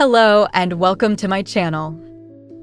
Hello and welcome to my channel.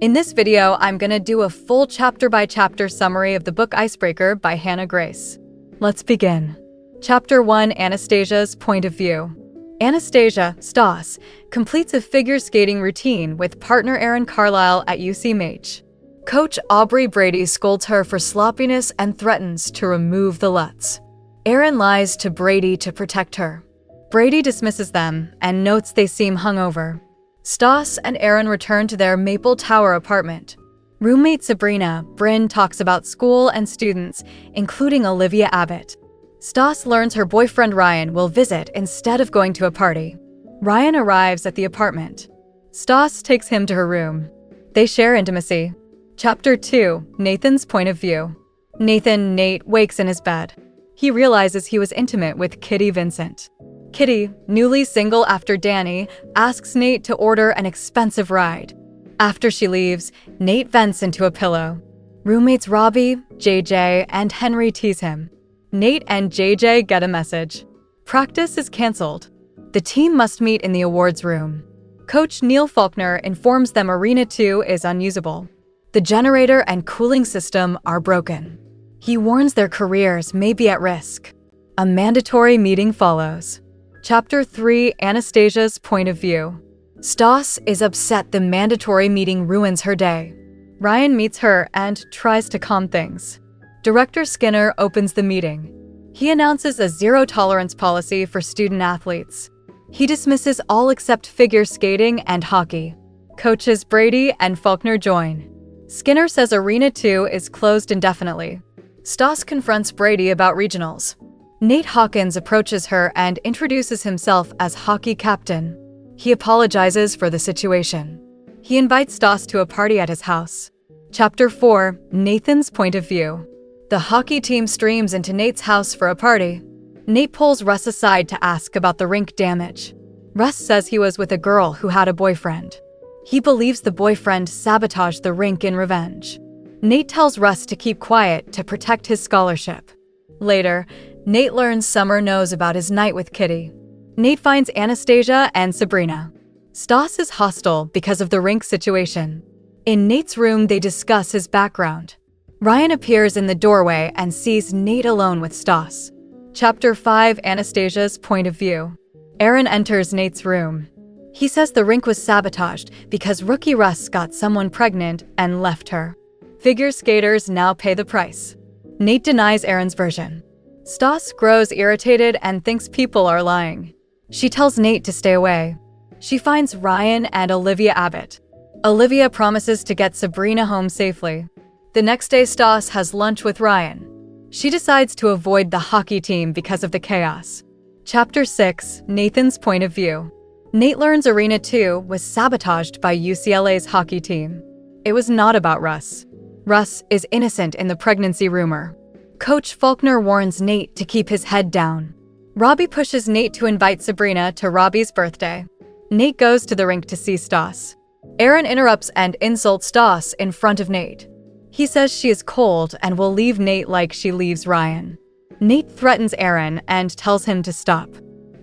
In this video, I'm gonna do a full chapter-by-chapter summary of the book Icebreaker by Hannah Grace. Let's begin. Chapter 1, Anastasia's Point of View. Anastasia, Stas, completes a figure skating routine with partner Aaron Carlisle at UCMH. Coach Aubrey Brady scolds her for sloppiness and threatens to remove the LUTs. Aaron lies to Brady to protect her. Brady dismisses them and notes they seem hungover. Stas and Aaron return to their Maple Tower apartment. Roommate Sabrina, Bryn talks about school and students, including Olivia Abbott. Stas learns her boyfriend Ryan will visit instead of going to a party. Ryan arrives at the apartment. Stas takes him to her room. They share intimacy. Chapter 2, Nathan's Point of View. Nate wakes in his bed. He realizes he was intimate with Kitty Vincent. Kitty, newly single after Danny, asks Nate to order an expensive ride. After she leaves, Nate vents into a pillow. Roommates Robbie, JJ, and Henry tease him. Nate and JJ get a message. Practice is canceled. The team must meet in the awards room. Coach Neil Faulkner informs them Arena 2 is unusable. The generator and cooling system are broken. He warns their careers may be at risk. A mandatory meeting follows. Chapter 3, Anastasia's Point of View. Stas is upset the mandatory meeting ruins her day. Ryan meets her and tries to calm things. Director Skinner opens the meeting. He announces a zero-tolerance policy for student-athletes. He dismisses all except figure skating and hockey. Coaches Brady and Faulkner join. Skinner says Arena 2 is closed indefinitely. Stas confronts Brady about regionals. Nate Hawkins approaches her and introduces himself as hockey captain. He apologizes for the situation. He invites Stas to a party at his house. Chapter 4, Nathan's Point of View. The hockey team streams into Nate's house for a party. Nate pulls Russ aside to ask about the rink damage. Russ says he was with a girl who had a boyfriend. He believes the boyfriend sabotaged the rink in revenge. Nate tells Russ to keep quiet to protect his scholarship. Later, Nate learns Summer knows about his night with Kitty. Nate finds Anastasia and Sabrina. Stas is hostile because of the rink situation. In Nate's room, they discuss his background. Ryan appears in the doorway and sees Nate alone with Stas. Chapter 5, Anastasia's Point of View. Aaron enters Nate's room. He says the rink was sabotaged because rookie Russ got someone pregnant and left her. Figure skaters now pay the price. Nate denies Aaron's version. Stas grows irritated and thinks people are lying. She tells Nate to stay away. She finds Ryan and Olivia Abbott. Olivia promises to get Sabrina home safely. The next day, Stas has lunch with Ryan. She decides to avoid the hockey team because of the chaos. Chapter 6, Nathan's Point of View. Nate learns Arena 2 was sabotaged by UCLA's hockey team. It was not about Russ. Russ is innocent in the pregnancy rumor. Coach Faulkner warns Nate to keep his head down. Robbie pushes Nate to invite Sabrina to Robbie's birthday. Nate goes to the rink to see Stas. Aaron interrupts and insults Stas in front of Nate. He says she is cold and will leave Nate like she leaves Ryan. Nate threatens Aaron and tells him to stop.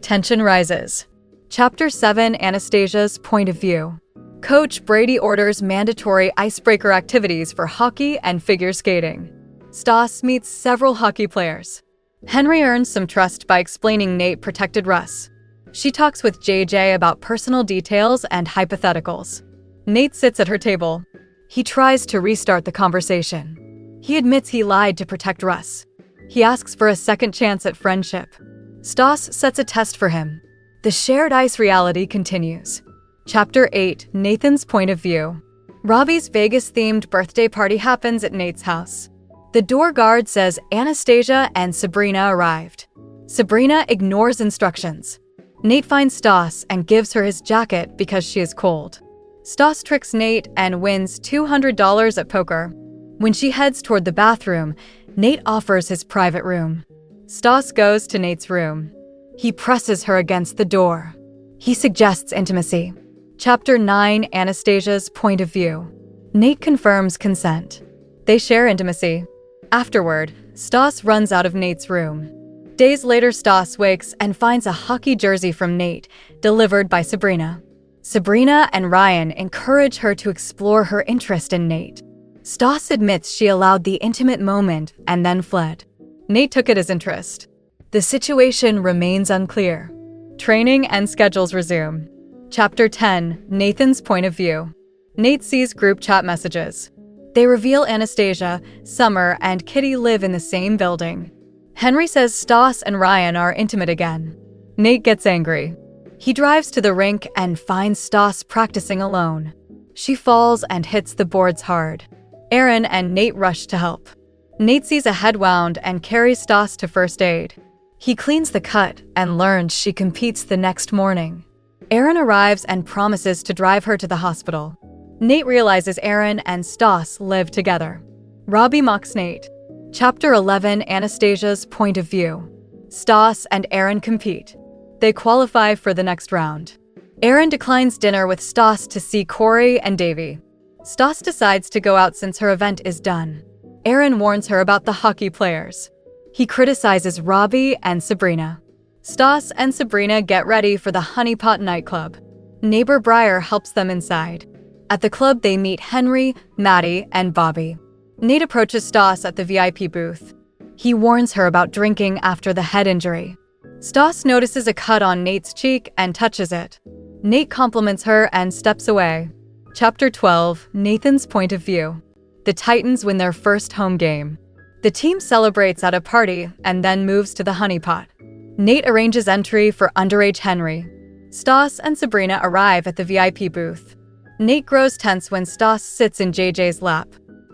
Tension rises. Chapter 7, Anastasia's Point of View. Coach Brady orders mandatory icebreaker activities for hockey and figure skating. Stas meets several hockey players. Henry earns some trust by explaining Nate protected Russ. She talks with JJ about personal details and hypotheticals. Nate sits at her table. He tries to restart the conversation. He admits he lied to protect Russ. He asks for a second chance at friendship. Stas sets a test for him. The shared ice reality continues. Chapter 8, Nathan's Point of View. Robbie's Vegas-themed birthday party happens at Nate's house. The door guard says Anastasia and Sabrina arrived. Sabrina ignores instructions. Nate finds Stas and gives her his jacket because she is cold. Stas tricks Nate and wins $200 at poker. When she heads toward the bathroom, Nate offers his private room. Stas goes to Nate's room. He presses her against the door. He suggests intimacy. Chapter 9, Anastasia's Point of View. Nate confirms consent. They share intimacy. Afterward, Stas runs out of Nate's room. Days later, Stas wakes and finds a hockey jersey from Nate, delivered by Sabrina. Sabrina and Ryan encourage her to explore her interest in Nate. Stas admits she allowed the intimate moment and then fled. Nate took it as interest. The situation remains unclear. Training and schedules resume. Chapter 10, Nathan's point of view. Nate sees group chat messages. They reveal Anastasia, Summer, and Kitty live in the same building. Henry says Stas and Ryan are intimate again. Nate gets angry. He drives to the rink and finds Stas practicing alone. She falls and hits the boards hard. Aaron and Nate rush to help. Nate sees a head wound and carries Stas to first aid. He cleans the cut and learns she competes the next morning. Aaron arrives and promises to drive her to the hospital. Nate realizes Aaron and Stas live together. Robbie mocks Nate. Chapter 11, Anastasia's point of view. Stas and Aaron compete. They qualify for the next round. Aaron declines dinner with Stas to see Corey and Davy. Stas decides to go out since her event is done. Aaron warns her about the hockey players. He criticizes Robbie and Sabrina. Stas and Sabrina get ready for the Honeypot nightclub. Neighbor Briar helps them inside. At the club, they meet Henry, Maddie, and Bobby. Nate approaches Stas at the VIP booth. He warns her about drinking after the head injury. Stas notices a cut on Nate's cheek and touches it. Nate compliments her and steps away. Chapter 12, Nathan's point of view. The Titans win their first home game. The team celebrates at a party and then moves to the Honeypot. Nate arranges entry for underage Henry. Stas and Sabrina arrive at the VIP booth. Nate grows tense when Stas sits in JJ's lap.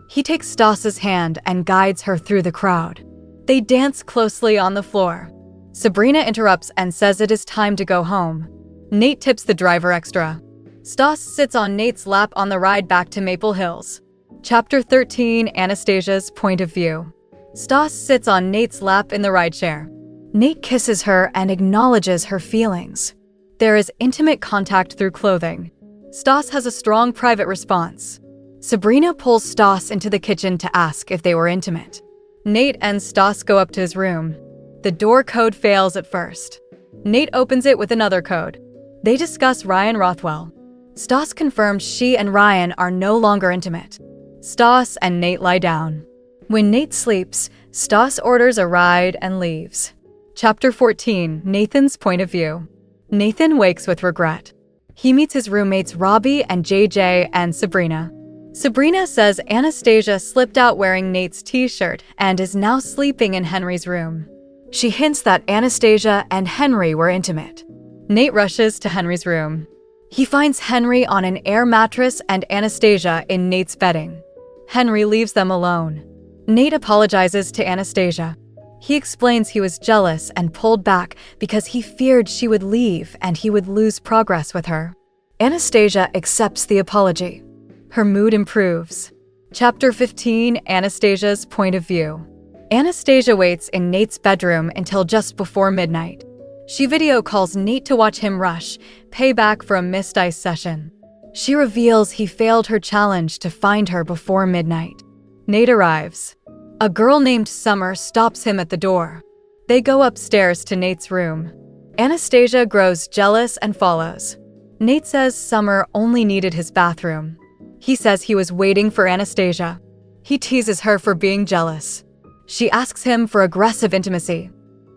He takes Stas's hand and guides her through the crowd. They dance closely on the floor. Sabrina interrupts and says it is time to go home. Nate tips the driver extra. Stas sits on Nate's lap on the ride back to Maple Hills. Chapter 13, Anastasia's point of view. Stas sits on Nate's lap in the rideshare. Nate kisses her and acknowledges her feelings. There is intimate contact through clothing. Stas has a strong private response. Sabrina pulls Stas into the kitchen to ask if they were intimate. Nate and Stas go up to his room. The door code fails at first. Nate opens it with another code. They discuss Ryan Rothwell. Stas confirms she and Ryan are no longer intimate. Stas and Nate lie down. When Nate sleeps, Stas orders a ride and leaves. Chapter 14, Nathan's point of view. Nathan wakes with regret. He meets his roommates Robbie and JJ and Sabrina. Sabrina says Anastasia slipped out wearing Nate's t-shirt and is now sleeping in Henry's room. She hints that Anastasia and Henry were intimate. Nate rushes to Henry's room. He finds Henry on an air mattress and Anastasia in Nate's bedding. Henry leaves them alone. Nate apologizes to Anastasia. He explains he was jealous and pulled back because he feared she would leave and he would lose progress with her. Anastasia accepts the apology. Her mood improves. Chapter 15, Anastasia's point of view. Anastasia waits in Nate's bedroom until just before midnight. She video calls Nate to watch him rush, payback for a missed ice session. She reveals he failed her challenge to find her before midnight. Nate arrives. A girl named Summer stops him at the door. They go upstairs to Nate's room. Anastasia grows jealous and follows. Nate says Summer only needed his bathroom. He says he was waiting for Anastasia. He teases her for being jealous. She asks him for aggressive intimacy.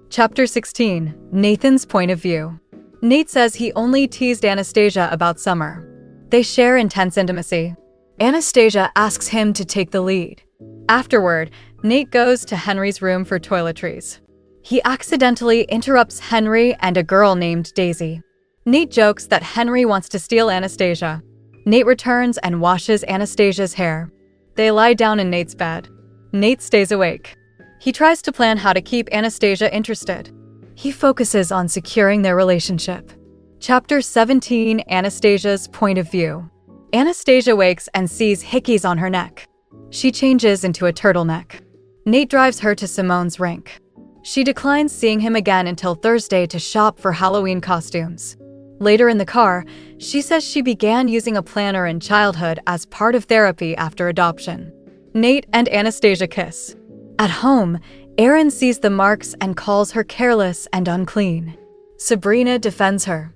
Chapter 16, Nathan's point of view. Nate says he only teased Anastasia about Summer. They share intense intimacy. Anastasia asks him to take the lead. Afterward, Nate goes to Henry's room for toiletries. He accidentally interrupts Henry and a girl named Daisy. Nate jokes that Henry wants to steal Anastasia. Nate returns and washes Anastasia's hair. They lie down in Nate's bed. Nate stays awake. He tries to plan how to keep Anastasia interested. He focuses on securing their relationship. Chapter 17, Anastasia's point of view. Anastasia wakes and sees hickeys on her neck. She changes into a turtleneck. Nate drives her to Simone's rink. She declines seeing him again until Thursday to shop for Halloween costumes. Later in the car, she says she began using a planner in childhood as part of therapy after adoption. Nate and Anastasia kiss. At home, Aaron sees the marks and calls her careless and unclean. Sabrina defends her.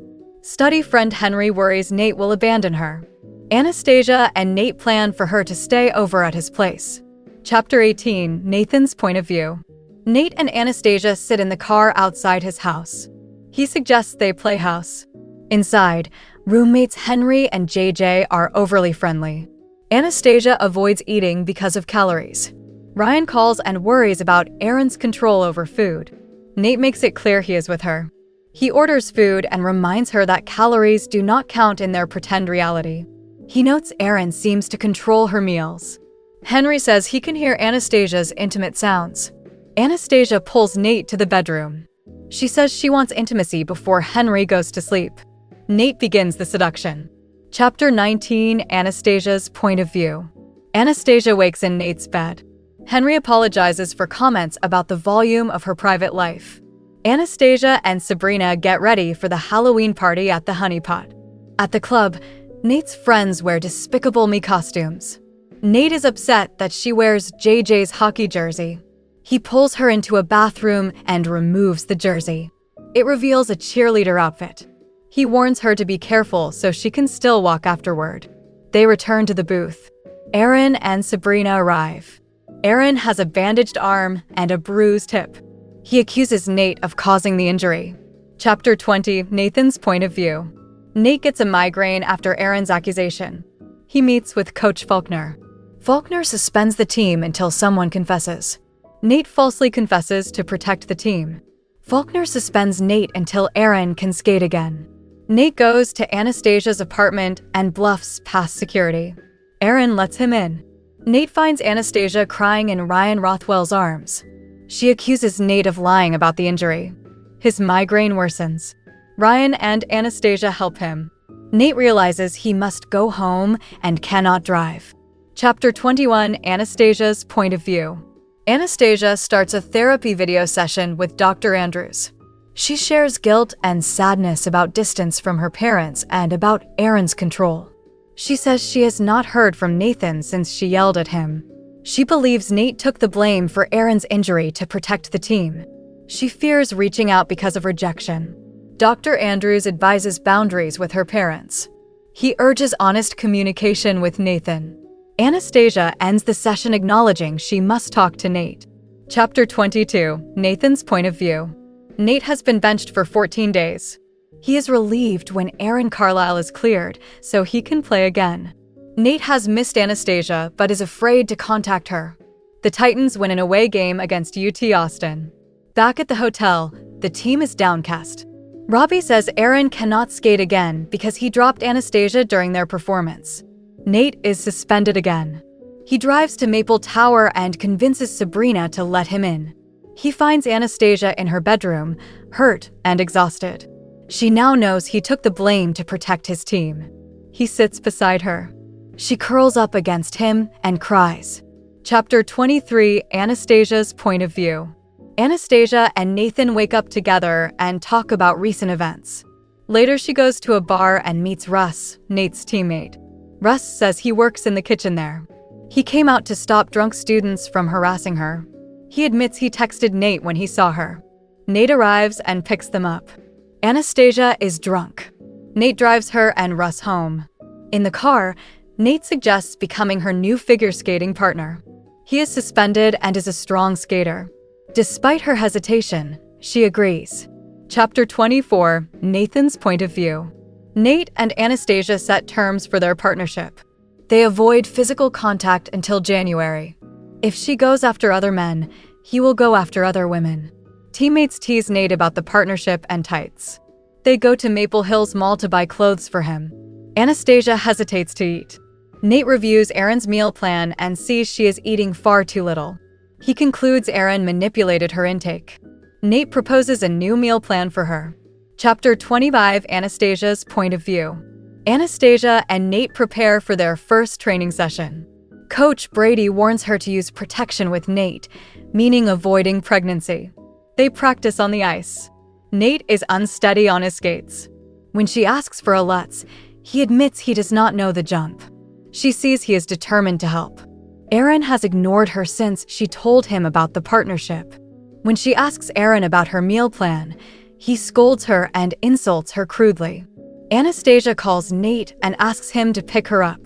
Study friend Henry worries Nate will abandon her. Anastasia and Nate plan for her to stay over at his place. Chapter 18, Nathan's point of view. Nate and Anastasia sit in the car outside his house. He suggests they play house. Inside, roommates Henry and JJ are overly friendly. Anastasia avoids eating because of calories. Ryan calls and worries about Erin's control over food. Nate makes it clear he is with her. He orders food and reminds her that calories do not count in their pretend reality. He notes Erin seems to control her meals. Henry says he can hear Anastasia's intimate sounds. Anastasia pulls Nate to the bedroom. She says she wants intimacy before Henry goes to sleep. Nate begins the seduction. Chapter 19, Anastasia's point of view. Anastasia wakes in Nate's bed. Henry apologizes for comments about the volume of her private life. Anastasia and Sabrina get ready for the Halloween party at the Honey Pot. At the club, Nate's friends wear Despicable Me costumes. Nate is upset that she wears JJ's hockey jersey. He pulls her into a bathroom and removes the jersey. It reveals a cheerleader outfit. He warns her to be careful so she can still walk afterward. They return to the booth. Erin and Sabrina arrive. Erin has a bandaged arm and a bruised hip. He accuses Nate of causing the injury. Chapter 20, Nathan's point of view. Nate gets a migraine after Erin's accusation. He meets with Coach Faulkner. Faulkner suspends the team until someone confesses. Nate falsely confesses to protect the team. Faulkner suspends Nate until Erin can skate again. Nate goes to Anastasia's apartment and bluffs past security. Erin lets him in. Nate finds Anastasia crying in Ryan Rothwell's arms. She accuses Nate of lying about the injury. His migraine worsens. Ryan and Anastasia help him. Nate realizes he must go home and cannot drive. Chapter 21, Anastasia's point of view. Anastasia starts a therapy video session with Dr. Andrews. She shares guilt and sadness about distance from her parents and about Erin's control. She says she has not heard from Nathan since she yelled at him. She believes Nate took the blame for Erin's injury to protect the team. She fears reaching out because of rejection. Dr. Andrews advises boundaries with her parents. He urges honest communication with Nathan. Anastasia ends the session acknowledging she must talk to Nate. Chapter 22, Nathan's point of view. Nate has been benched for 14 days. He is relieved when Erin Carlisle is cleared so he can play again. Nate has missed Anastasia but is afraid to contact her. The Titans win an away game against UT Austin. Back at the hotel, the team is downcast. Robbie says Erin cannot skate again because he dropped Anastasia during their performance. Nate is suspended again. He drives to Maple Tower and convinces Sabrina to let him in. He finds Anastasia in her bedroom, hurt and exhausted. She now knows he took the blame to protect his team. He sits beside her. She curls up against him and cries. Chapter 23, Anastasia's point of view. Anastasia and Nathan wake up together and talk about recent events. Later, she goes to a bar and meets Russ, Nate's teammate. Russ says he works in the kitchen there. He came out to stop drunk students from harassing her. He admits he texted Nate when he saw her. Nate arrives and picks them up. Anastasia is drunk. Nate drives her and Russ home. In the car, Nate suggests becoming her new figure skating partner. He is suspended and is a strong skater. Despite her hesitation, she agrees. Chapter 24, Nathan's point of view. Nate and Anastasia set terms for their partnership. They avoid physical contact until January. If she goes after other men, he will go after other women. Teammates tease Nate about the partnership and tights. They go to Maple Hills Mall to buy clothes for him. Anastasia hesitates to eat. Nate reviews Erin's meal plan and sees she is eating far too little. He concludes Erin manipulated her intake. Nate proposes a new meal plan for her. Chapter 25, Anastasia's point of view. Anastasia and Nate prepare for their first training session. Coach Brady warns her to use protection with Nate, meaning avoiding pregnancy. They practice on the ice. Nate is unsteady on his skates. When she asks for a Lutz, he admits he does not know the jump. She sees he is determined to help. Erin has ignored her since she told him about the partnership. When she asks Erin about her meal plan, he scolds her and insults her crudely. Anastasia calls Nate and asks him to pick her up.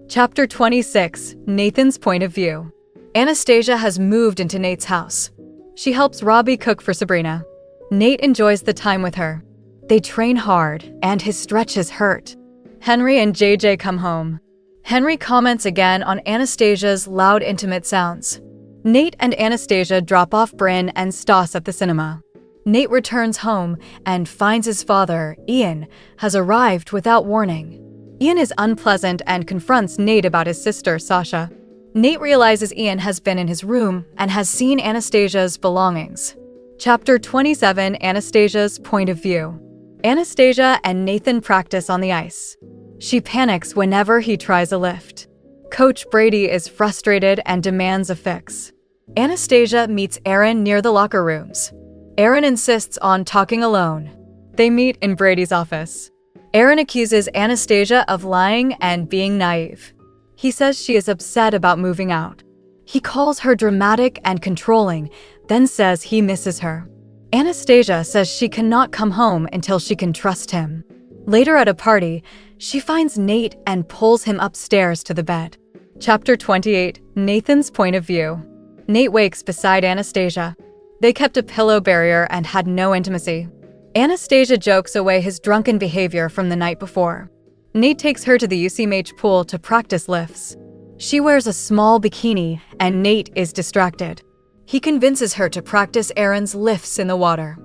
Chapter 26, Nathan's point of view. Anastasia has moved into Nate's house. She helps Robbie cook for Sabrina. Nate enjoys the time with her. They train hard, and his stretches hurt. Henry and JJ come home. Henry comments again on Anastasia's loud, intimate sounds. Nate and Anastasia drop off Bryn and Stas at the cinema. Nate returns home and finds his father, Ian, has arrived without warning. Ian is unpleasant and confronts Nate about his sister, Sasha. Nate realizes Ian has been in his room and has seen Anastasia's belongings. Chapter 27, Anastasia's point of view. Anastasia and Nathan practice on the ice. She panics whenever he tries a lift. Coach Brady is frustrated and demands a fix. Anastasia meets Aaron near the locker rooms. Aaron insists on talking alone. They meet in Brady's office. Aaron accuses Anastasia of lying and being naive. He says she is upset about moving out. He calls her dramatic and controlling, then says he misses her. Anastasia says she cannot come home until she can trust him. Later at a party, she finds Nate and pulls him upstairs to the bed. Chapter 28, Nathan's point of view. Nate wakes beside Anastasia. They kept a pillow barrier and had no intimacy. Anastasia jokes away his drunken behavior from the night before. Nate takes her to the UCMH pool to practice lifts. She wears a small bikini and Nate is distracted. He convinces her to practice Aaron's lifts in the water.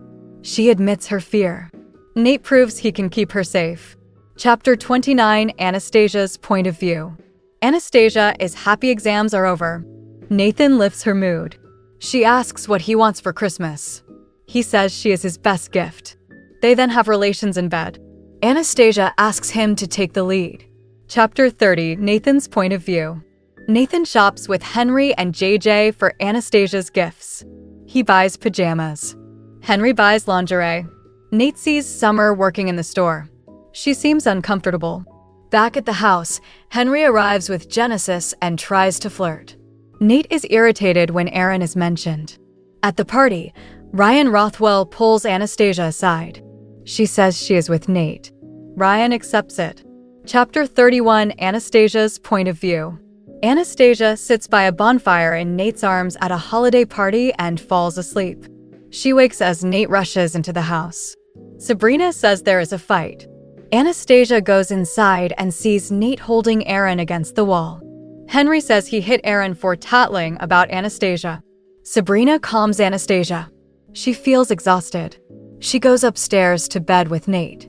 She admits her fear. Nate proves he can keep her safe. Chapter 29, Anastasia's point of view. Anastasia is happy exams are over. Nathan lifts her mood. She asks what he wants for Christmas. He says she is his best gift. They then have relations in bed. Anastasia asks him to take the lead. Chapter 30, Nathan's point of view. Nathan shops with Henry and JJ for Anastasia's gifts. He buys pajamas. Henry buys lingerie. Nate sees Summer working in the store. She seems uncomfortable. Back at the house, Henry arrives with Genesis and tries to flirt. Nate is irritated when Aaron is mentioned. At the party, Ryan Rothwell pulls Anastasia aside. She says she is with Nate. Ryan accepts it. Chapter 31, Anastasia's point of view. Anastasia sits by a bonfire in Nate's arms at a holiday party and falls asleep. She wakes as Nate rushes into the house. Sabrina says there is a fight. Anastasia goes inside and sees Nate holding Aaron against the wall. Henry says he hit Aaron for tattling about Anastasia. Sabrina calms Anastasia. She feels exhausted. She goes upstairs to bed with Nate.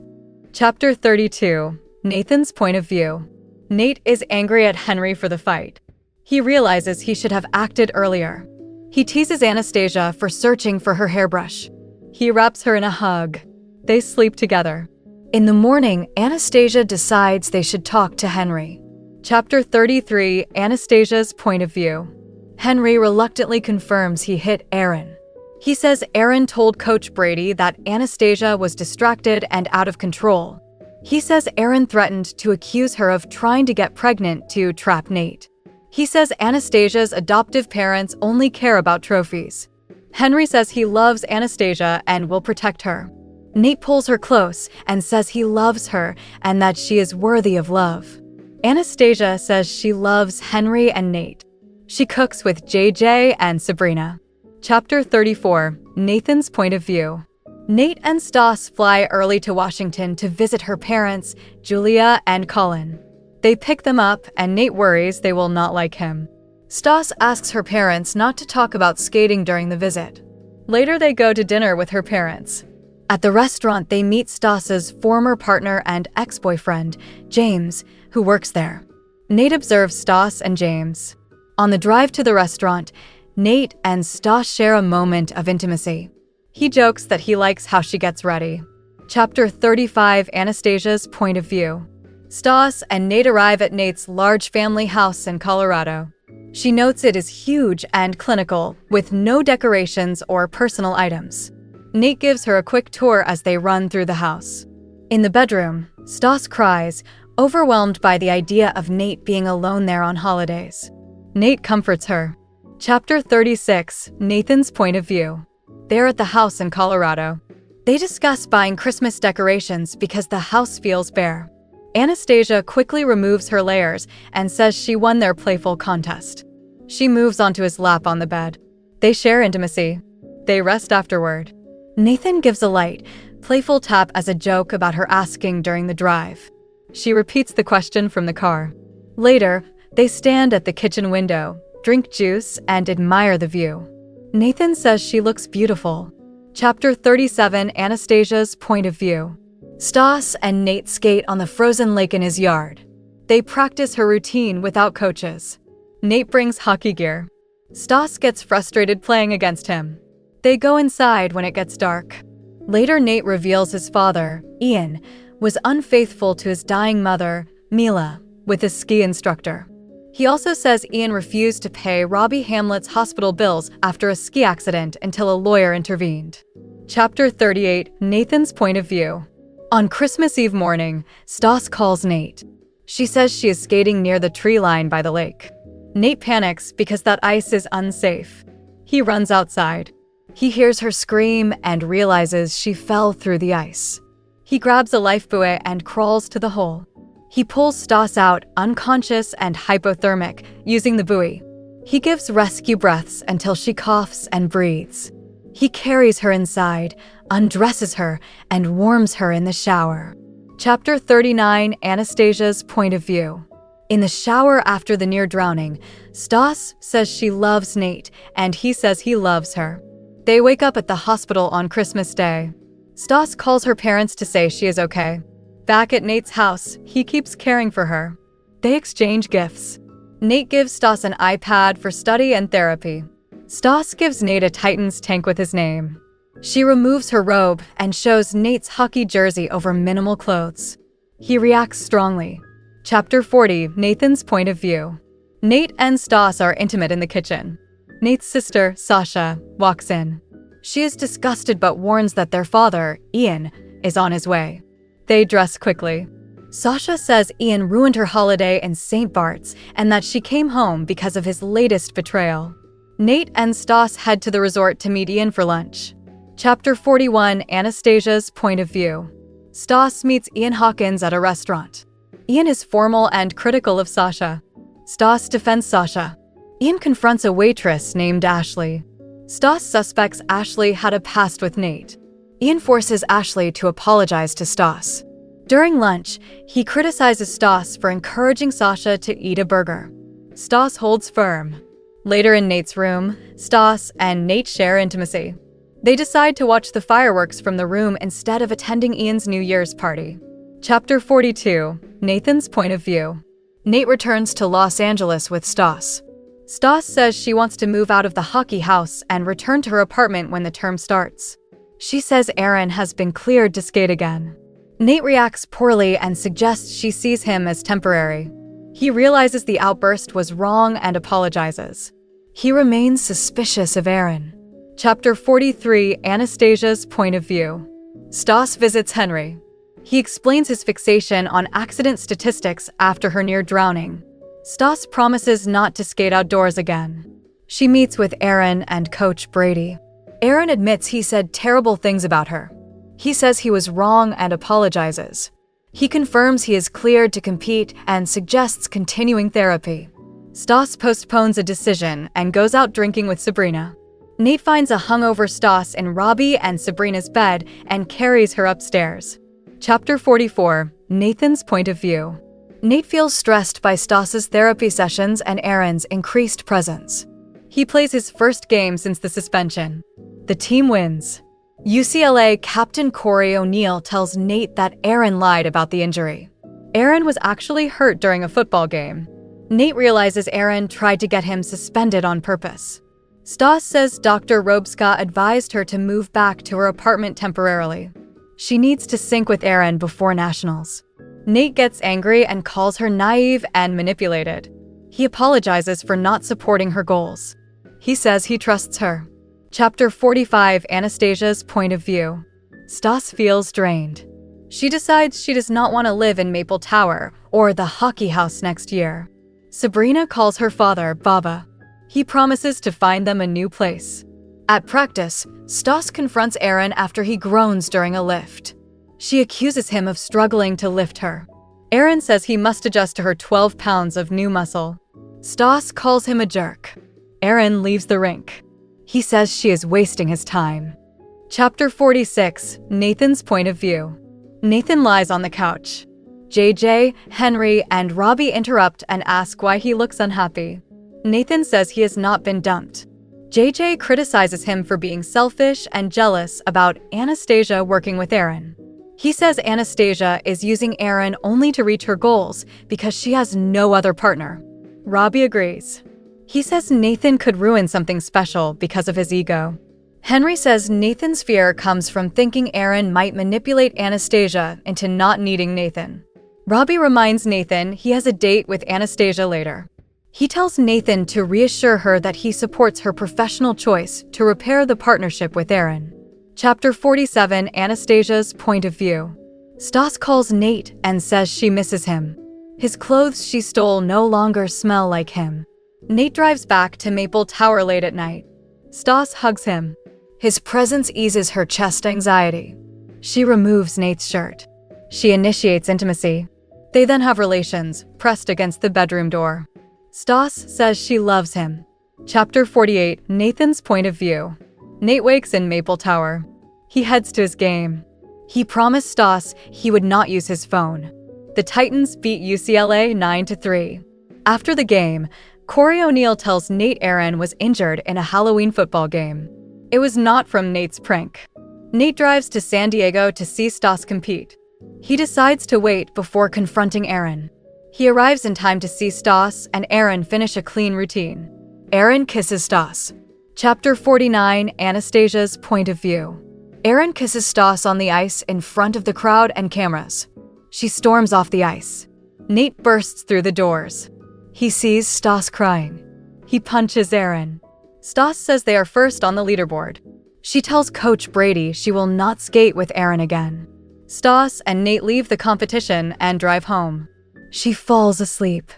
Chapter 32, Nathan's point of view. Nate is angry at Henry for the fight. He realizes he should have acted earlier. He teases Anastasia for searching for her hairbrush. He wraps her in a hug. They sleep together. In the morning, Anastasia decides they should talk to Henry. Chapter 33, Anastasia's point of view. Henry reluctantly confirms he hit Aaron. He says Aaron told Coach Brady that Anastasia was distracted and out of control. He says Aaron threatened to accuse her of trying to get pregnant to trap Nate. He says Anastasia's adoptive parents only care about trophies. Henry says he loves Anastasia and will protect her. Nate pulls her close and says he loves her and that she is worthy of love. Anastasia says she loves Henry and Nate. She cooks with JJ and Sabrina. Chapter 34, Nathan's point of view. Nate and Stas fly early to Washington to visit her parents, Julia and Colin. They pick them up and Nate worries they will not like him. Stas asks her parents not to talk about skating during the visit. Later they go to dinner with her parents. At the restaurant they meet Stas's former partner and ex-boyfriend, James, who works there. Nate observes Stas and James. On the drive to the restaurant, Nate and Stas share a moment of intimacy. He jokes that he likes how she gets ready. Chapter 35, Anastasia's point of view. Stas and Nate arrive at Nate's large family house in Colorado. She notes it is huge and clinical, with no decorations or personal items. Nate gives her a quick tour as they run through the house. In the bedroom, Stas cries, overwhelmed by the idea of Nate being alone there on holidays. Nate comforts her. Chapter 36, Nathan's point of view. They're at the house in Colorado. They discuss buying Christmas decorations because the house feels bare. Anastasia quickly removes her layers and says she won their playful contest. She moves onto his lap on the bed. They share intimacy. They rest afterward. Nathan gives a light, playful tap as a joke about her asking during the drive. She repeats the question from the car. Later, they stand at the kitchen window, drink juice, and admire the view. Nathan says she looks beautiful. Chapter 37, Anastasia's point of view. Stas and Nate skate on the frozen lake in his yard. They practice her routine without coaches. Nate brings hockey gear. Stas gets frustrated playing against him. They go inside when it gets dark. Later, Nate reveals his father, Ian, was unfaithful to his dying mother, Mila, with his ski instructor. He also says Ian refused to pay Robbie Hamlet's hospital bills after a ski accident until a lawyer intervened. Chapter 38, Nathan's point of view. On Christmas Eve morning, Stas calls Nate. She says she is skating near the tree line by the lake. Nate panics because that ice is unsafe. He runs outside. He hears her scream and realizes she fell through the ice. He grabs a lifebuoy and crawls to the hole. He pulls Stas out, unconscious and hypothermic, using the buoy. He gives rescue breaths until she coughs and breathes. He carries her inside, undresses her, and warms her in the shower. Chapter 39, Anastasia's point of view. In the shower after the near drowning, Stas says she loves Nate, and he says he loves her. They wake up at the hospital on Christmas Day. Stas calls her parents to say she is okay. Back at Nate's house, he keeps caring for her. They exchange gifts. Nate gives Stas an iPad for study and therapy. Stas gives Nate a Titans tank with his name. She removes her robe and shows Nate's hockey jersey over minimal clothes. He reacts strongly. Chapter 40, Nathan's point of view. Nate and Stas are intimate in the kitchen. Nate's sister, Sasha, walks in. She is disgusted but warns that their father, Ian, is on his way. They dress quickly. Sasha says Ian ruined her holiday in St. Bart's and that she came home because of his latest betrayal. Nate and Stas head to the resort to meet Ian for lunch. Chapter 41, Anastasia's point of view. Stas meets Ian Hawkins at a restaurant. Ian is formal and critical of Sasha. Stas defends Sasha. Ian confronts a waitress named Ashley. Stas suspects Ashley had a past with Nate. Ian forces Ashley to apologize to Stas. During lunch, he criticizes Stas for encouraging Sasha to eat a burger. Stas holds firm. Later in Nate's room, Stas and Nate share intimacy. They decide to watch the fireworks from the room instead of attending Ian's New Year's party. Chapter 42, Nathan's point of view. Nate returns to Los Angeles with Stas. Stas says she wants to move out of the hockey house and return to her apartment when the term starts. She says Aaron has been cleared to skate again. Nate reacts poorly and suggests she sees him as temporary. He realizes the outburst was wrong and apologizes. He remains suspicious of Aaron. Chapter 43, Anastasia's point of view. Stas visits Henry. He explains his fixation on accident statistics after her near drowning. Stas promises not to skate outdoors again. She meets with Aaron and Coach Brady. Aaron admits he said terrible things about her. He says he was wrong and apologizes. He confirms he is cleared to compete and suggests continuing therapy. Stas postpones a decision and goes out drinking with Sabrina. Nate finds a hungover Stas in Robbie and Sabrina's bed and carries her upstairs. Chapter 44, Nathan's point of view. Nate feels stressed by Stas's therapy sessions and Aaron's increased presence. He plays his first game since the suspension. The team wins. UCLA captain Corey O'Neill tells Nate that Aaron lied about the injury. Aaron was actually hurt during a football game. Nate realizes Aaron tried to get him suspended on purpose. Stas says Dr. Robska advised her to move back to her apartment temporarily. She needs to sync with Aaron before nationals. Nate gets angry and calls her naive and manipulated. He apologizes for not supporting her goals. He says he trusts her. Chapter 45, Anastasia's point of view. Stas feels drained. She decides she does not want to live in Maple Tower or the hockey house next year. Sabrina calls her father Baba. He promises to find them a new place. At practice, Stas confronts Aaron after he groans during a lift. She accuses him of struggling to lift her. Aaron says he must adjust to her 12 pounds of new muscle. Stas calls him a jerk. Aaron leaves the rink. He says she is wasting his time. Chapter 46, Nathan's point of view. Nathan lies on the couch. JJ, Henry, and Robbie interrupt and ask why he looks unhappy. Nathan says he has not been dumped. JJ criticizes him for being selfish and jealous about Anastasia working with Aaron. He says Anastasia is using Aaron only to reach her goals because she has no other partner. Robbie agrees. He says Nathan could ruin something special because of his ego. Henry says Nathan's fear comes from thinking Aaron might manipulate Anastasia into not needing Nathan. Robbie reminds Nathan he has a date with Anastasia later. He tells Nathan to reassure her that he supports her professional choice to repair the partnership with Aaron. Chapter 47, Anastasia's point of view. Stas calls Nate and says she misses him. His clothes she stole no longer smell like him. Nate drives back to Maple Tower late at night. Stas hugs him. His presence eases her chest anxiety. She removes Nate's shirt. She initiates intimacy. They then have relations, pressed against the bedroom door. Stas says she loves him. Chapter 48, Nathan's point of view. Nate wakes in Maple Tower. He heads to his game. He promised Stas he would not use his phone. The Titans beat UCLA 9-3. After the game, Corey O'Neal tells Nate Aaron was injured in a Halloween football game. It was not from Nate's prank. Nate drives to San Diego to see Stas compete. He decides to wait before confronting Aaron. He arrives in time to see Stas and Aaron finish a clean routine. Aaron kisses Stas. Chapter 49, Anastasia's point of view. Aaron kisses Stas on the ice in front of the crowd and cameras. She storms off the ice. Nate bursts through the doors. He sees Stas crying. He punches Aaron. Stas says they are first on the leaderboard. She tells Coach Brady she will not skate with Aaron again. Stas and Nate leave the competition and drive home. She falls asleep.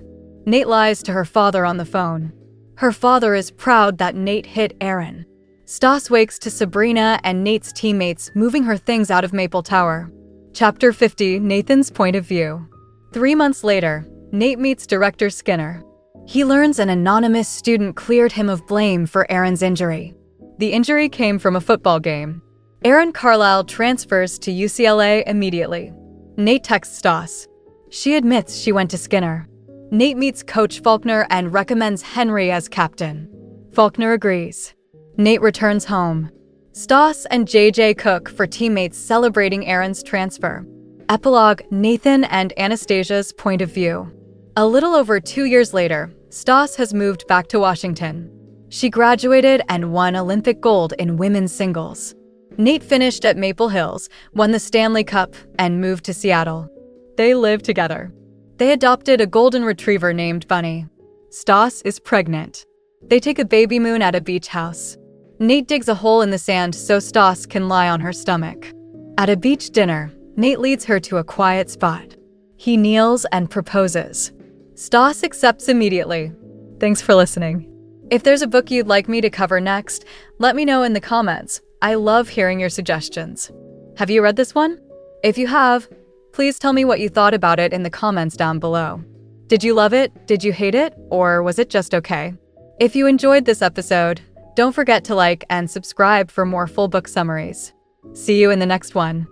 Nate lies to her father on the phone. Her father is proud that Nate hit Aaron. Stas wakes to Sabrina and Nate's teammates moving her things out of Maple Tower. Chapter 50, Nathan's point of view. 3 months later, Nate meets Director Skinner. He learns an anonymous student cleared him of blame for Aaron's injury. The injury came from a football game. Aaron Carlisle transfers to UCLA immediately. Nate texts Stas. She admits she went to Skinner. Nate meets Coach Faulkner and recommends Henry as captain. Faulkner agrees. Nate returns home. Stas and JJ cook for teammates celebrating Aaron's transfer. Epilogue, Nathan and Anastasia's point of view. A little over 2 years later, Stas has moved back to Washington. She graduated and won Olympic gold in women's singles. Nate finished at Maple Hills, won the Stanley Cup, and moved to Seattle. They live together. They adopted a golden retriever named Bunny. Stas is pregnant. They take a baby moon at a beach house. Nate digs a hole in the sand so Stas can lie on her stomach. At a beach dinner, Nate leads her to a quiet spot. He kneels and proposes. Stas accepts immediately. Thanks for listening. If there's a book you'd like me to cover next, let me know in the comments. I love hearing your suggestions. Have you read this one? If you have, please tell me what you thought about it in the comments down below. Did you love it? Did you hate it? Or was it just okay? If you enjoyed this episode, don't forget to like and subscribe for more full book summaries. See you in the next one.